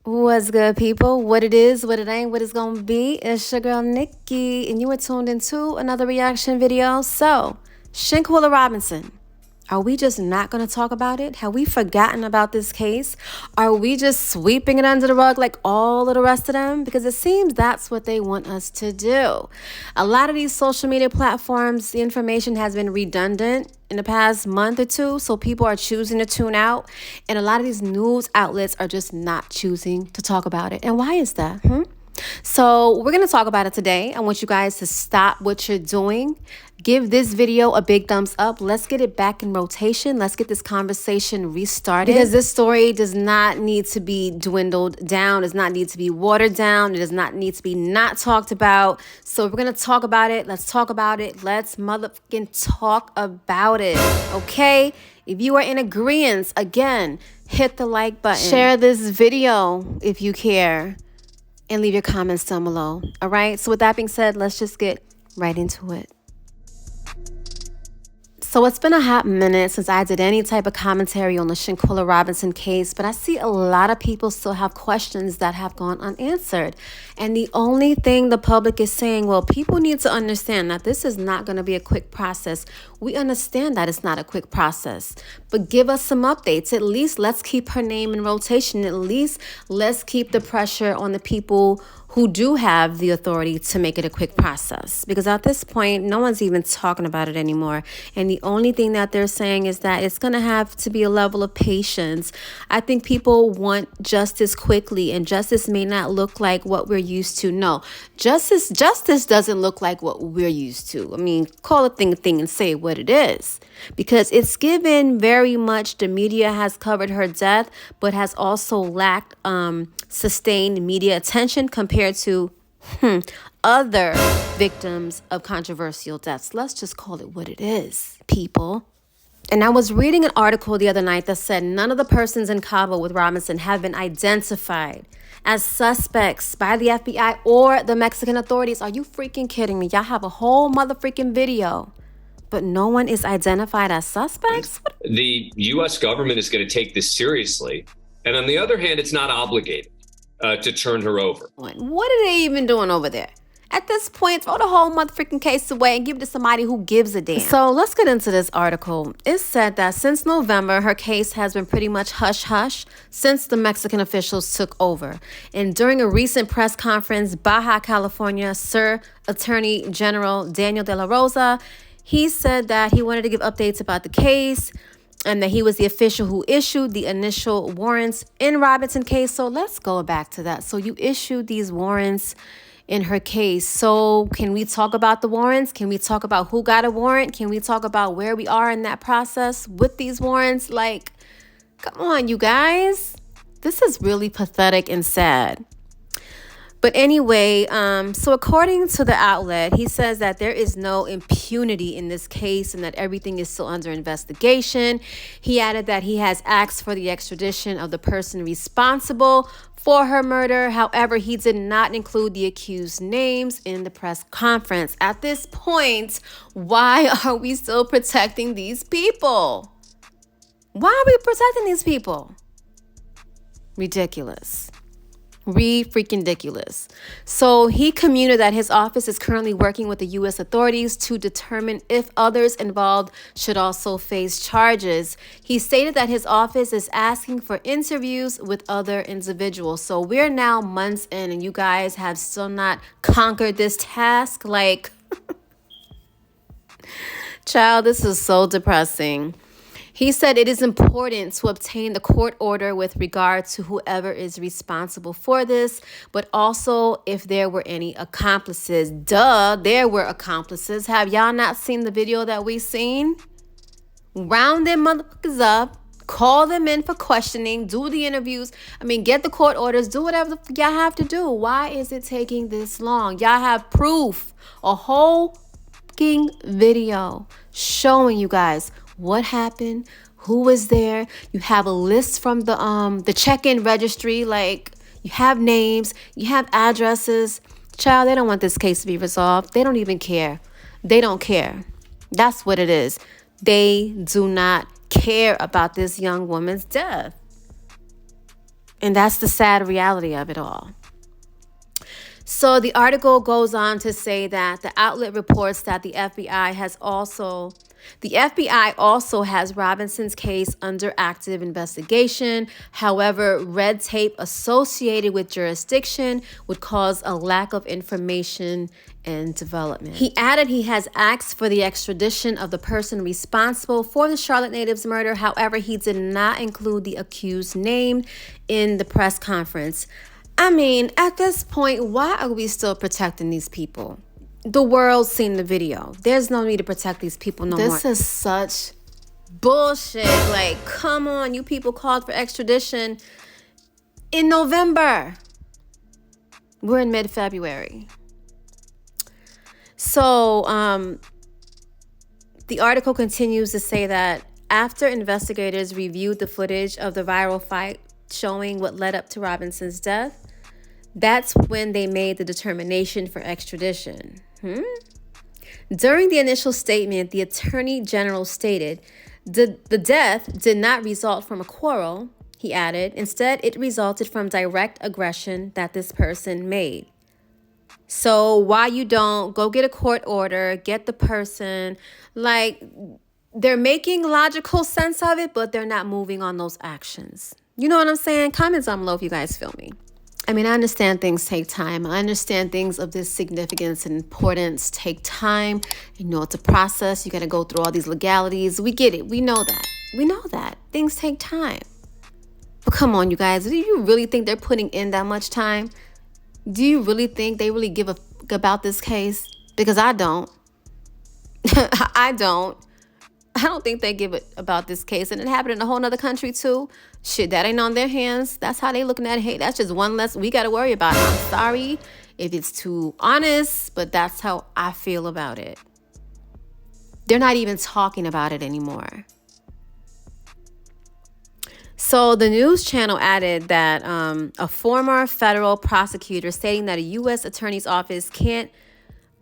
What's good, people? What it is, what it ain't, what it's gonna be. It's your girl Nikki, and you are tuned into another reaction video. So, ShanquellaRobinson, are we just not gonna talk about it? Have we forgotten about this case? Are we just sweeping it under the rug like all of the rest of them? Because it seems that's what they want us to do. A lot of these social media platforms, the information has been redundant in the past month or two, so people are choosing to tune out, and a lot of these news outlets are just not choosing to talk about it. And why is that? So we're going to talk about it today. I want you guys to stop what you're doing. Give this video a big thumbs up. Let's get it back in rotation. Let's get this conversation restarted. Because this story does not need to be dwindled down. It does not need to be watered down. It does not need to be not talked about. So we're going to talk about it. Let's talk about it. Let's motherfucking talk about it. Okay? If you are in agreement, again, hit the like button. Share this video if you care. And leave your comments down below. All right. So with that being said, let's just get right into it. So it's been a hot minute since I did any type of commentary on the ShanquellaRobinson case, but I see a lot of people still have questions that have gone unanswered. And the only thing the public is saying, well, people need to understand that this is not going to be a quick process. We understand that it's not a quick process, but give us some updates. At least let's keep her name in rotation. At least let's keep the pressure on the people who do have the authority to make it a quick process. Because at this point, no one's even talking about it anymore. And the only thing that they're saying is that it's going to have to be a level of patience. I think people want justice quickly, and justice may not look like what we're used to. No, justice doesn't look like what we're used to. I mean, call a thing and say what it is. Because it's given very much, the media has covered her death, but has also lacked sustained media attention compared to other victims of controversial deaths. Let's just call it what it is, people. And I was reading an article the other night that said none of the persons in Cabo with Robinson have been identified as suspects by the FBI or the Mexican authorities. Are you freaking kidding me? Y'all have a whole motherfucking video, but no one is identified as suspects? The U.S. government is going to take this seriously. And on the other hand, it's not obligated to turn her over. What are they even doing over there? At this point, throw the whole motherfucking case away and give it to somebody who gives a damn. So let's get into this article. It said that since November, her case has been pretty much hush-hush since the Mexican officials took over. And during a recent press conference, Baja California Sir Attorney General Daniel de la Rosa, he said that he wanted to give updates about the case and that he was the official who issued the initial warrants in Robinson case. So let's go back to that. So you issued these warrants in her case. So can we talk about the warrants? Can we talk about who got a warrant? Can we talk about where we are in that process with these warrants? Like, come on, you guys. This is really pathetic and sad. But anyway, so according to the outlet, he says that there is no impunity in this case and that everything is still under investigation. He added that he has asked for the extradition of the person responsible for her murder. However, he did not include the accused names in the press conference. At this point, why are we still protecting these people? Why are we protecting these people? Ridiculous. Freaking-diculous. So he communicated that his office is currently working with the U.S. authorities to determine if others involved should also face charges. He stated that his office is asking for interviews with other individuals. So we're now months in and you guys have still not conquered this task. Like, child, this is so depressing. He said it is important to obtain the court order with regard to whoever is responsible for this, but also if there were any accomplices. Duh, there were accomplices. Have y'all not seen the video that we seen? Round them motherfuckers up, call them in for questioning, do the interviews. I mean, get the court orders, do whatever y'all have to do. Why is it taking this long? Y'all have proof, a whole fucking video showing you guys what happened, who was there. You have a list from the check-in registry. Like, you have names, you have addresses. Child, they don't want this case to be resolved. They don't even care. They don't care. That's what it is. They do not care about this young woman's death. And that's the sad reality of it all. So the article goes on to say that the outlet reports that the FBI also has Robinson's case under active investigation. However, red tape associated with jurisdiction would cause a lack of information and development. He added he has asked for the extradition of the person responsible for the Charlotte native's murder. However, he did not include the accused name in the press conference. I mean, at this point, why are we still protecting these people? The world's seen the video. There's no need to protect these people no more. This is such bullshit. Like, come on, you people called for extradition in November. We're in mid-February. So, the article continues to say that after investigators reviewed the footage of the viral fight showing what led up to Robinson's death, that's when they made the determination for extradition. During the initial statement, the Attorney General stated, the death did not result from a quarrel, he added. Instead, it resulted from direct aggression that this person made. So why you don't go get a court order, get the person, like, they're making logical sense of it, but they're not moving on those actions. You know what I'm saying? Comments down below if you guys feel me. I mean, I understand things take time. I understand things of this significance and importance take time. You know, it's a process. You got to go through all these legalities. We get it. We know that. We know that. Things take time. But come on, you guys. Do you really think they're putting in that much time? Do you really think they really give a fuck about this case? Because I don't. I don't. I don't think they give it about this case. And it happened in a whole nother country too. Shit, that ain't on their hands. That's how they looking at it. Hey, that's just one less we got to worry about. I'm sorry if it's too honest, but that's how I feel about it. They're not even talking about it anymore. So the news channel added that a former federal prosecutor stating that a U.S. attorney's office can't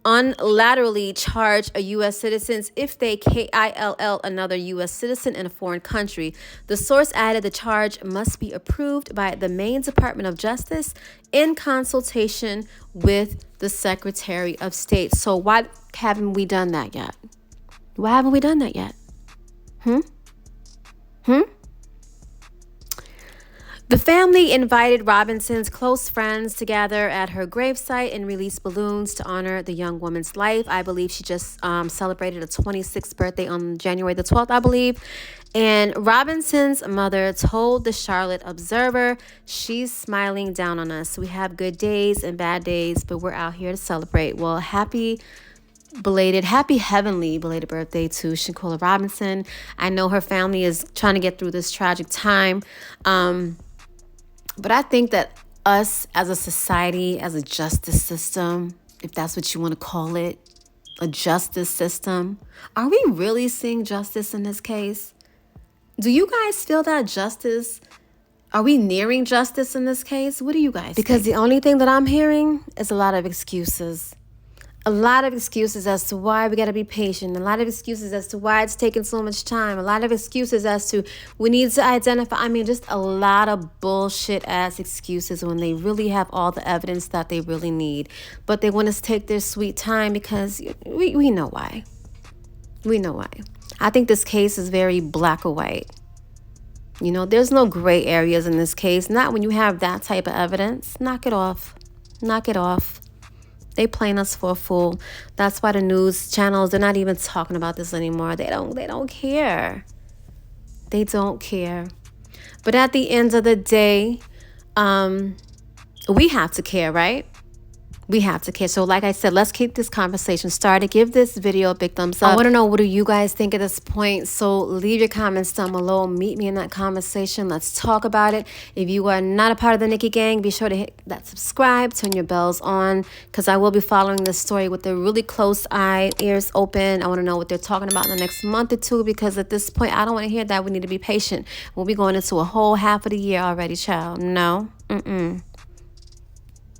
unilaterally charge a U.S. citizen if they KILL another U.S. citizen in a foreign country. The source added the charge must be approved by the Maine Department of Justice in consultation with the Secretary of State. So why haven't we done that yet? Why haven't we done that yet? The family invited Robinson's close friends to gather at her gravesite and release balloons to honor the young woman's life. I believe she just celebrated a 26th birthday on January the 12th, I believe. And Robinson's mother told the Charlotte Observer, she's smiling down on us. We have good days and bad days, but we're out here to celebrate. Well, happy heavenly belated birthday to Shanquella Robinson. I know her family is trying to get through this tragic time. But I think that us as a society, as a justice system, if that's what you want to call it, a justice system, are we really seeing justice in this case? Do you guys feel that justice? Are we nearing justice in this case? What do you guys think? Because the only thing that I'm hearing is a lot of excuses. A lot of excuses as to why we got to be patient. A lot of excuses as to why it's taking so much time. A lot of excuses as to we need to identify. I mean, just a lot of bullshit ass excuses when they really have all the evidence that they really need. But they want us to take their sweet time because we know why. We know why. I think this case is very black or white. You know, there's no gray areas in this case. Not when you have that type of evidence. Knock it off. Knock it off. They playing us for a fool. That's why the news channels, they're not even talking about this anymore. They don't care. They don't care. But at the end of the day, we have to care, right? We have to care. So like I said, let's keep this conversation started. Give this video a big thumbs up. I want to know, what do you guys think at this point? So leave your comments down below. Meet me in that conversation. Let's talk about it. If you are not a part of the Nikki gang, be sure to hit that subscribe, turn your bells on, because I will be following this story with a really close eye, ears open. I want to know what they're talking about in the next month or two, because at this point, I don't want to hear that. We need to be patient. We'll be going into a whole half of the year already, child. No.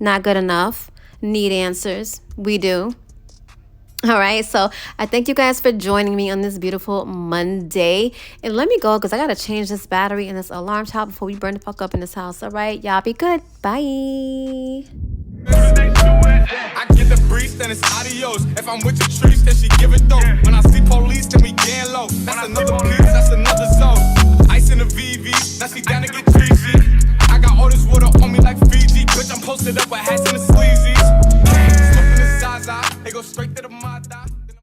Not good enough. Need answers. We do. All right, so I thank you guys for joining me on this beautiful Monday. And let me go because I got to change this battery and this alarm top before we burn the fuck up in this house. All right, y'all be good. Bye. I get the breeze, then it's adios. If I'm with the trees, then she give it though. When I see police, then we gang low. That's another piece, that's another